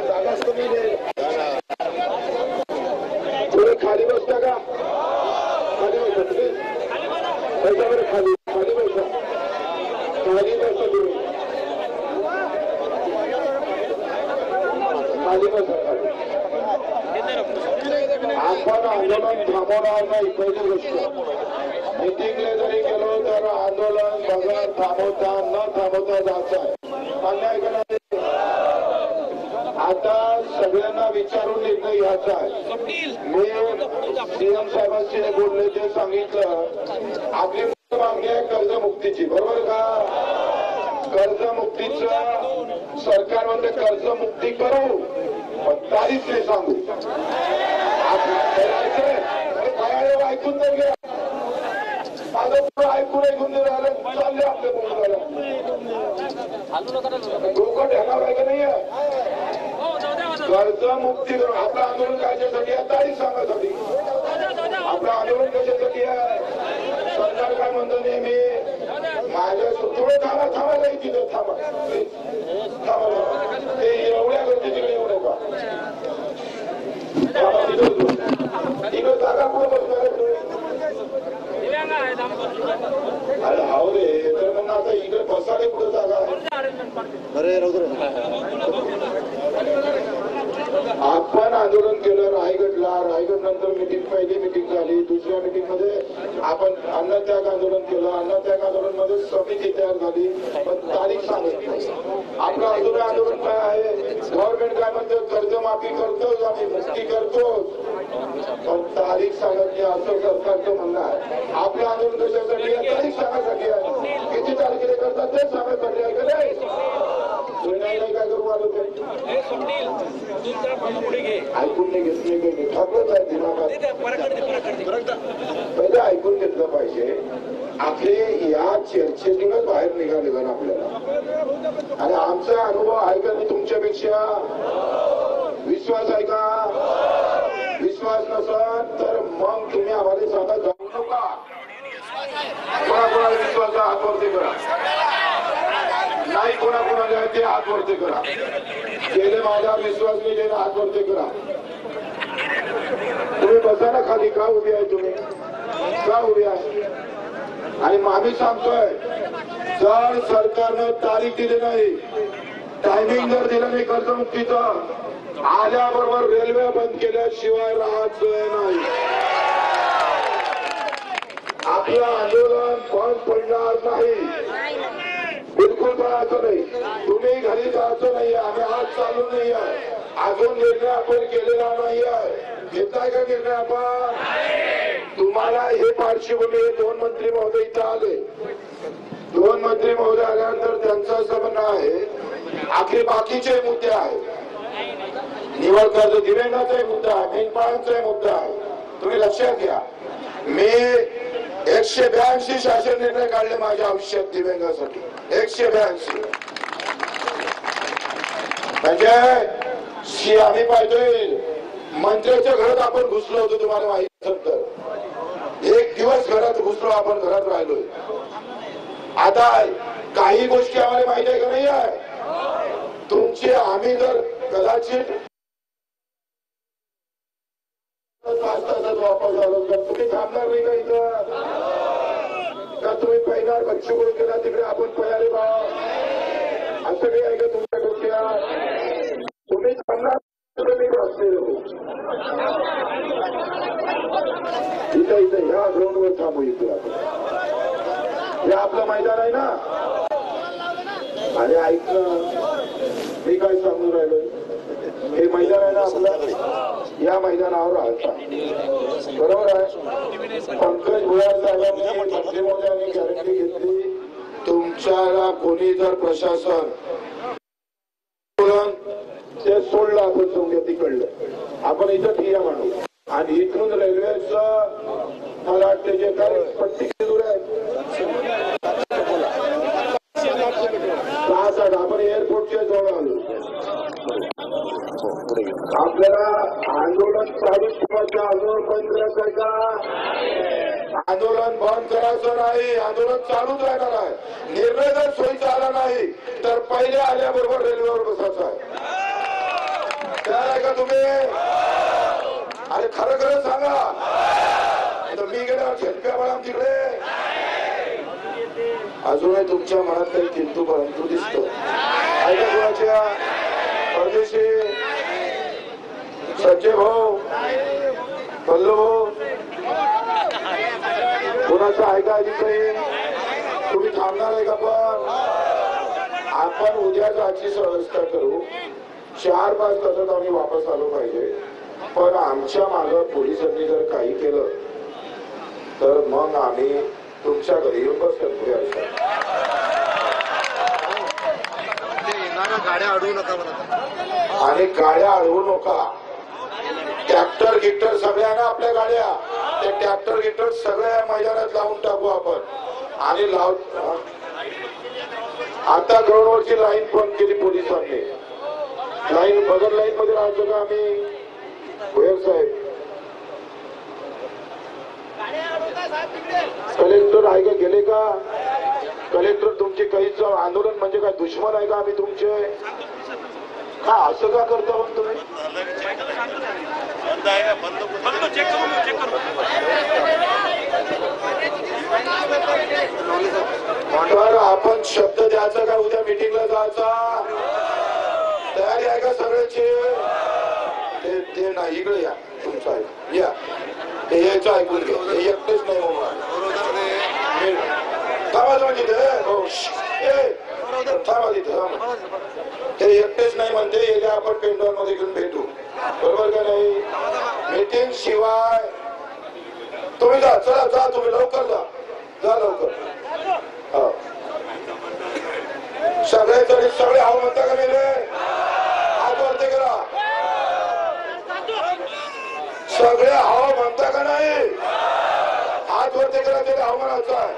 जागाच कमी नाही, थोडं खाली बसता का? खाली बसा प्लीज, बसा बरं, खाली खाली बसा, खाली बसा तुम्ही, खाली बसा खाली. आपण आंदोलन थांबवणार नाही. पहिली गोष्ट, मिटिंगला जरी गेलो तर आंदोलन बघा थांबवता न थांबवता जायचं आहे. अन्याय करणार आता सगळ्यांना विचारून निर्णय घ्यायचा आहे. मी सीएम साहेबांशी बोलले, ते सांगितलं आपली मागणी आहे कर्जमुक्तीची, बरोबर का? कर्जमुक्तीचं सरकार म्हणते कर्जमुक्ती करू, पण तारीख नाही सांगू. ऐकून नाही घ्या, माझं पुढं ऐकून नाही राहिलं, चालले आपल्या बोलायला. डोकं ठेवणार आहे का नाहीये? कर्जमुक्ती करून आपलं आंदोलन कशासाठी आहे? तारीख सांगण्यासाठी. आपलं आंदोलन कशासाठी आहे? सरकार काय म्हणतो नेहमी, माझ्या थोडं थांबा थांबा नाही, तिथं थांबा थांबा, ते एवढ्या गर्दी तिकडे येऊ नका, तिकडे जागा कुठं बसणार? अरे हाव रे, तर मग आता इकडे बसायला कुठं जागा आहे? अरे आपण आंदोलन केलं रायगडला, रायगड नंतर पहिली मिटिंग झाली, दुसऱ्या मिटिंग मध्ये आपण अन्नत्याग आंदोलन केलं, अन्नत्याग आंदोलन मध्ये समिती तयार झाली, पण तारीख सांगत नाही. आपलं अजून आंदोलन काय आहे? गव्हर्नमेंट काय म्हणते, कर्जमाफी करतोच आम्ही, मुक्ती करतोच, पण तारीख सांगत नाही, असं सरकारचं म्हणणं आहे. आपलं आंदोलन कशासाठी आहे? तारीख सांगण्यासाठी आहे. किती तारखेला करतात ते सांगण्यासाठी आहे का नाही? काय करू आलो ते ऐकून नाही घेतले, काही ठाकरच आहे दिमागात. पहिलं ऐकून घेतलं पाहिजे. आपले या चर्चेतूनच बाहेर निघाले ना आपल्याला, आणि आमचा अनुभव आहे का नाही तुमच्यापेक्षा? विश्वास आहे का? विश्वास नसेल तर मग तुम्ही आम्हाला सांगा, जाऊ नका. कोणाकोणाला विश्वास हात वरती करा, नाही कोणाकोणाला ते हात वरती करा. गेले माझा विश्वास नाही देणं, हात वरती करा. तुम्ही बसा ना खाली, का उभी आहे तुम्ही? का उभी आहे? आणि आम्ही सांगतोय, जर सरकारनं तारीख दिली नाही, टायमिंग जर दिलं नाही कर्जमुक्तीचं, आल्याबरोबर रेल्वे बंद केल्याशिवाय राहायचं नाही. आपलं आंदोलन बंद पडणार नाही, बिलकुल पडायचं नाही. तुम्ही घरी जायचं नाही, आम्ही आज चालू नाही आहे. अजून निर्णय आपण केलेला नाही आहे. घेताय का निर्णय आपण? तुम्हाला हे पार्श्वभूमी, दोन मंत्री महोदय इथं आले, दोन मंत्री महोदय आल्यानंतर त्यांचं असं म्हणणं आहे, आपले बाकीचे मुद्दे आहेत, निवड कर्ज दिवेंगाचा मुद्दा आहे, मेंढपाळांचा मुद्दा आहे. तुम्ही लक्षात घ्या, मी 182 शासन निर्णय काढले माझ्या आयुष्यात दिव्यांगासाठी, 182. म्हणजे आम्ही पाहतोय मंत्र्याच्या घरात आपण घुसलो होतो, तुम्हाला माहिती असेल तर. एक दिवस घरात घुसलो आपण, घरात राहिलोय. आता काही गोष्टी आम्हाला माहिती आहे का नाही आहे तुमची? आम्ही जर कदाचित 5 तासात वापस आलो तर तुम्ही थांबणार नाही का इथं? का तुम्ही पहिणार बच्चू कडू केला तिकडे आपण पळाले बा? असं काही आहे का तुमच्या डोक्यात? तुम्ही थांबणार तुम्ही बसलेलो इथं इथं ह्या ग्राउंडवर थांबू. इथे आपण, हे आपलं मैदान आहे ना. आणि ऐक ना, मी काय सांगून राहिलोय, हे मैदान आहे ना आपलं, या मैदानावर राहता, बरोबर आहे. पंकज भुयार साहेबांनी, मंत्री महोदयांनी गॅरंटी घेतली, तुमच्याला कोणी जर प्रशासन ते सोडलं, आपण सोंग्या तिकडलं, आपण इथं ठिया मांडू. आणि इथून रेल्वेचं मला वाटतं जे काय पट्टी दूर आहे 6-7, आपण एअरपोर्टच्या जवळ आलो. आपल्याला आंदोलन चालू ठेवायचं, आंदोलन बंद करायचं का? आंदोलन बंद करायचं नाही, आंदोलन चालूच राहणार आहे। निर्णय जर सोयीचा आला नाही तर पहिले आल्याबरोबर रेल्वेवर बसायचं आहे। तयार आहे का तुम्ही? अरे खरं खरं सांगा, तर मी गेल्यावर झेलप्या बळाम तिकडे अजूनही तुमच्या मनात काही किंतु परंतु दिसत आहे का? कुणाच्या परदेशी संजय भाऊ, पल्लू भाऊ, कोणाचं ऐका नाही? तुम्ही थांबणार आहे का? पण आपण उद्याच आजची व्यवस्था करू, 4-5 तासात आम्ही वापस आलो पाहिजे। पण आमच्या मागं पोलिसांनी जर काही केलं तर मग आम्ही तुमच्या घरी येऊन बसतो। गाड्या अडवू नका म्हणत, आणि गाड्या अडवू नका। ट्रॅक्टर गिक्टर सगळ्यांना आपल्या गाड्या, त्या ट्रॅक्टर गिक्टर सगळ्या मैदानात लावून टाकू आपण। आणि आता ग्राउंडवरची लाईन बंद केली पोलिसांनी। लाईन बदल लाईन मध्ये राहायचो का आम्ही? भोयर साहेब, कलेक्टर आहे का? गेले का कलेक्टर? तुमचे काहीच आंदोलन म्हणजे काय दुश्मन आहे का आम्ही तुमचे? का असं का करता मग तुम्ही? तर आपण शब्द द्यायचा का उद्या मीटिंगला जायचा? तयारी आहे का सगळ्याची? ते नाही, इकडे या, तुमचं आहे या, ते यायचं ऐकून घ्या, हे एकटेच नाही थांबा तिथं, ते एकटेच नाही म्हणते, येत्या आपण पेंडॉल मध्ये घेऊन भेटू, बरोबर का नाही? मीटिंग शिवाय तुम्ही जा, चला जा, तुम्ही लवकर जा लवकर। सगळे तरी सगळे हाव म्हणता का नाही रे? हात वरती करा, सगळे हाव म्हणता का नाही? हात वरती करा, त्याला हाव म्हणायचं आहे।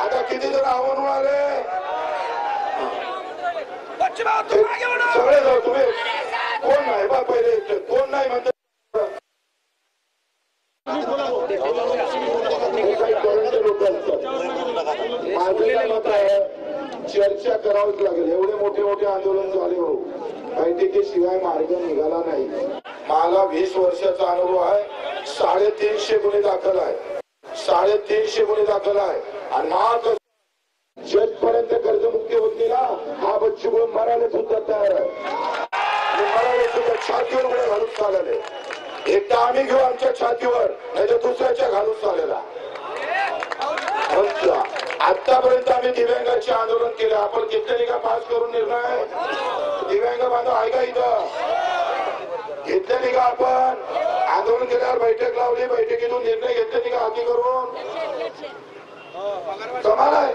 आता किती जण हाव म्हणून आले? सगळे जाऊ, तुम्ही कोण नाही बा पहिले, कोण नाही म्हणते चर्चा करावीच लागेल। एवढे मोठे मोठे आंदोलन झाले हो, बैठकीशिवाय मार्ग निघाला नाही। मला 20 वर्षाचा अनुभव आहे, 350 गुन्हे दाखल आहे, 350 गुन्हे दाखल आहे। आणि मात्र जजपर्यंत कर्जमुक्ती होती ना, हा बच्चू कडू मरायला सुद्धा तयार आहे, मरायला सुद्धा छातीवर गुन्हे घालून चालले। एकदा आम्ही घेऊ आमच्या छातीवर, नाही तर दुसऱ्याच्या घालून चाललेला। आतापर्यंत आम्ही दिव्यांगाचे आंदोलन केले, आपण घेतलेली का पास करून निर्णय? दिव्यांग बांधव आहे का इथं? घेतलेली का आपण? आंदोलन केल्यावर बैठक लावली, बैठकीतून निर्णय घेतलेली का हाती करून? कमाल आहे।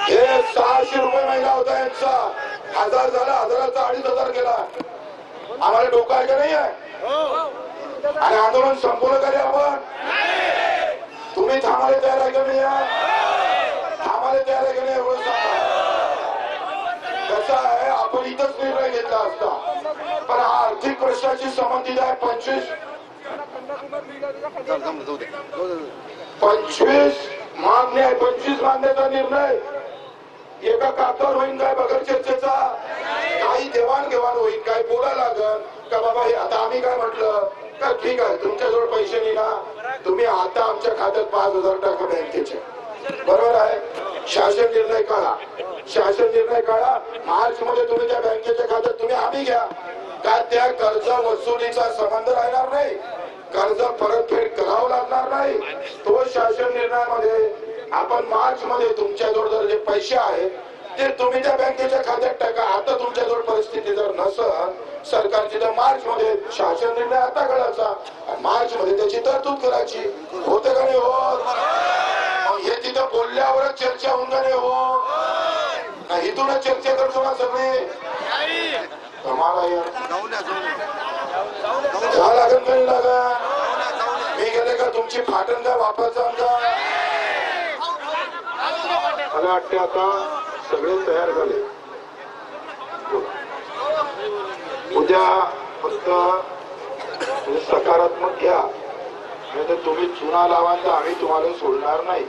हे 600 रुपये महिना होता यांचा, 1000 झाला, 1000चा 2500 केला। आम्हाला डोकं आहे का नाही आहे? आणि आंदोलन संपवलं का रे आपण? तुम्ही थांबायला तयार आहे का नाही? थांबायला तयार आहे का नाही? एवढं सांगा। कसं आहे, आपण इथंच निर्णय घेतला असता, पण हा आर्थिक प्रश्नाची संबंधित आहे। 25 मागणी आहे, 25 मागण्याचा निर्णय एका कागदावर होईल काय? बगर चर्चेचा काही देवाणघेवाण होईल काय? बोलायला लागल का बाबा? हे आता आम्ही काय म्हटलं का, ठीक आहे तुमच्याजवळ पैसे नाही ना, तुम्ही आता आमच्या खात्यात 5000 टाका बँकेचे, बरोबर आहे? शासन निर्णय काढा, शासन निर्णय काढा, मार्च मध्ये तुम्ही त्या बँकेच्या खात्यात तुम्ही हमी घ्या का? त्या कर्ज वसुलीचा संबंध राहणार नाही, कर्ज परतफेड करावं लागणार नाही। तो शासन निर्णयामध्ये आपण मार्च मध्ये तुमच्याजवळ जर जे पैसे आहेत ते तुम्ही त्या बँकेच्या खात्यात टाका। आता तुमच्याजवळ परिस्थिती जर नसल सरकारची, तर मार्च मध्ये शासन निर्णय आता कळायचा, मार्च मध्ये त्याची तरतूद करायची। होते का नाही होत? हे तिथं बोलल्यावरच चर्चा होऊन का नाही होत? नाही, इथूनच चर्चा करतो ना सगळे? कमाल लागत नाही लागा? मी गेले का तुमची फाटण काय वापरायचा आमचा? मला वाटते आता सगळे तयार झाले। उद्या फक्त सकारात्मक घ्या, नाही तर तुम्ही चुना लावाल तर आम्ही तुम्हाला सोडणार नाही.